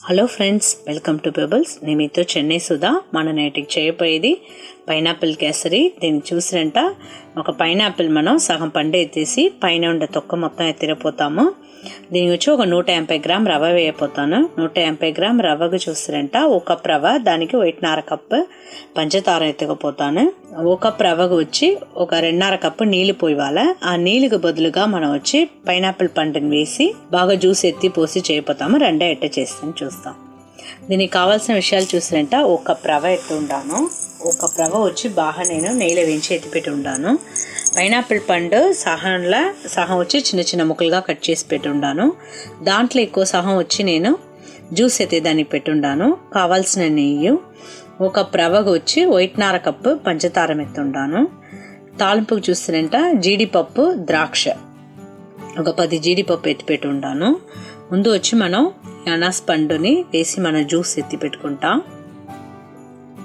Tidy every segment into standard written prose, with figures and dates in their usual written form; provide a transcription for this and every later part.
Hello friends, welcome to pebbles. నేను మీతో చెన్నై సుధా. మన నేటికి చేయబోయేది పైనాపిల్ కేసరి. దీన్ని చూసిరంట ఒక పైనాపిల్ మనం సగం పండు ఎత్తేసి పైన ఉండే తొక్క మొత్తం ఎత్తిరిపోతాము. దీని వచ్చి ఒక 180 గ్రామ్ రవ్వ వేయపోతాను. 180 గ్రామ్ రవ్వకు చూసిరంట ఒక కప్ రవ్వ, దానికి 1.5 కప్పు పంచదార ఎత్తుకపోతాను. ఒక కప్ రవ్వకు వచ్చి ఒక 2.5 కప్పు నీళ్ళు పోయివాల. ఆ నీళ్ళకి బదులుగా మనం వచ్చి పైనాపిల్ పండుని వేసి బాగా జ్యూస్ ఎత్తి పోసి చేయపోతాము. రెండే ఎట్ట చేస్తాను చూస్తాం. దీనికి కావాల్సిన విషయాలు చూసిరంట ఒక కప్ రవ్వ ఎత్తి ఉండాను. ఒక కప్ రవ్వ వచ్చి బాగా నేను నెయ్యిలో వేయించి ఎత్తిపెట్టి ఉండాను. పైనాపిల్ పండు సహం వచ్చి చిన్న చిన్న ముక్కలుగా కట్ చేసి పెట్టి ఉండాను. దాంట్లో ఎక్కువ సహం వచ్చి నేను జ్యూస్ ఎత్తేదానికి పెట్టుండాను. కావాల్సిన నెయ్యి, ఒక కప్ రవ్వకు వచ్చి 1.5 కప్పు పంచదార ఎత్తుండాను. తాలింపుకు చూస్తారంట జీడిపప్పు, ద్రాక్ష ఒక 10 జీడిపప్పు ఎత్తి పెట్టి ఉండాను. ముందు వచ్చి మనం అనాస్ పండుని వేసి మనం జ్యూస్ ఎత్తి పెట్టుకుంటాం.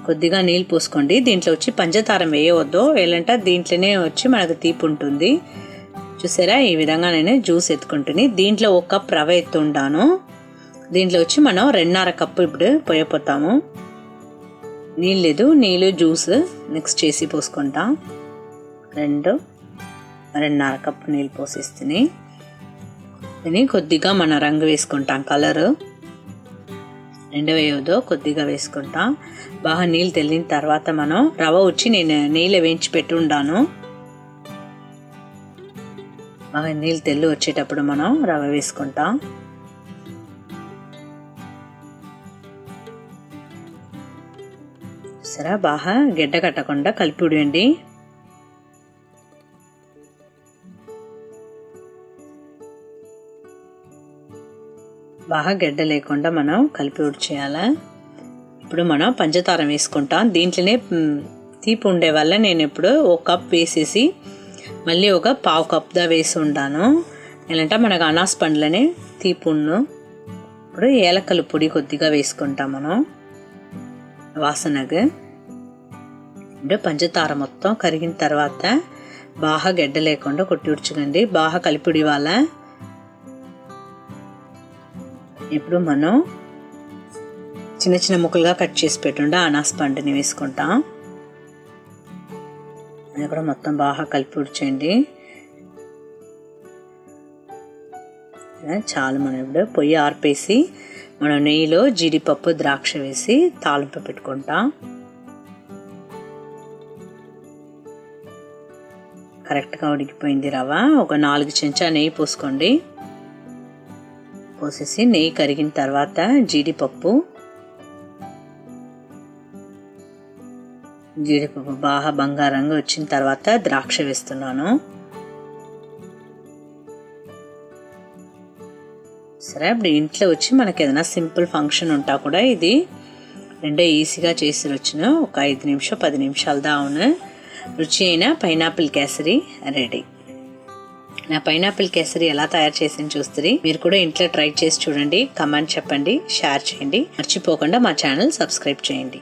కొద్దిగా నీళ్ళు పోసుకోండి. దీంట్లో వచ్చి పంచదారం వేయవద్దు, వేయాలంటే దీంట్లోనే వచ్చి మనకు తీపి ఉంటుంది. చూసారా, ఈ విధంగా నేను జ్యూస్ ఎత్తుకుంటుంది. దీంట్లో ఒక కప్ రవ్వ ఎత్తుండాను. దీంట్లో వచ్చి మనం 2.5 కప్పు ఇప్పుడు పోయపోతాము. నీళ్ళు జ్యూస్ మిక్స్ చేసి పోసుకుంటాం. 2.5 కప్పు నీళ్ళు పోసేస్తుంది. దీన్ని కొద్దిగా మన రంగు వేసుకుంటాం, కలరు రెండు వేయవద్దు, కొద్దిగా వేసుకుంటాం. బాగా నీళ్ళు తెల్లిన తర్వాత మనం రవ్వ వచ్చి నేను నీళ్ళు వేయించి పెట్టి ఉండాను. బాగా నీళ్ళు తెల్లి వచ్చేటప్పుడు మనం రవ్వ వేసుకుంటాం. సరే, బాగా గడ్డ కట్టకుండా కలిపి ఉడియండి. బాగా గడ్డ లేకుండా మనం కలిపి ఉడిచేయాలి. ఇప్పుడు మనం పంచదార వేసుకుంటాం. దీంట్లోనే తీపి ఉండే వల్ల నేను ఇప్పుడు ఒక కప్ వేసేసి మళ్ళీ ఒక 1/2 కప్దా వేసి ఉండాను. ఎలాంటే మనకు అనాస్ పండ్లనే తీపి ఉన్ను. ఇప్పుడు ఏలక్కల పొడి కొద్దిగా వేసుకుంటాం మనం వాసనగా. ఇప్పుడు పంచదార మొత్తం కరిగిన తర్వాత బాగా గడ్డ లేకుండా కొట్టి ఉడ్చుకోండి. బాగా కలిపి ఉడివాల. ఇప్పుడు మనం చిన్న చిన్న ముక్కలుగా కట్ చేసి పెట్టుండే అనాస్ పండుని వేసుకుంటాం. అది కూడా మొత్తం బాగా కలిపి ఉడిచేయండి. చాలు. మనం ఇప్పుడు పొయ్యి ఆర్పేసి మనం నెయ్యిలో జీడిపప్పు, ద్రాక్ష వేసి తాలింపు పెట్టుకుంటాం. కరెక్ట్గా ఉడికిపోయింది రవ్వ. ఒక 4 చెంచా నెయ్యి పోసుకోండి. పోసేసి నెయ్యి కరిగిన తర్వాత జీడిపప్పు బాగా బంగారంగా వచ్చిన తర్వాత ద్రాక్ష వేస్తున్నాను. సరే, ఇప్పుడు ఇంట్లో వచ్చి మనకి ఏదైనా సింపుల్ ఫంక్షన్ ఉంటా కూడా ఇది రెండో ఈజీగా చేసి వచ్చిన ఒక 5 నిమిషం 10 నిమిషాలు దావును రుచి అయిన పైనాపిల్ కేసరి రెడీ. నా పైనాపిల్ కేసరి ఎలా తయారు చేసి చూస్తుంది, మీరు కూడా ఇంట్లో ట్రై చేసి చూడండి. కమెంట్ చెప్పండి, షేర్ చేయండి. మర్చిపోకుండా మా ఛానల్ సబ్స్క్రైబ్ చేయండి.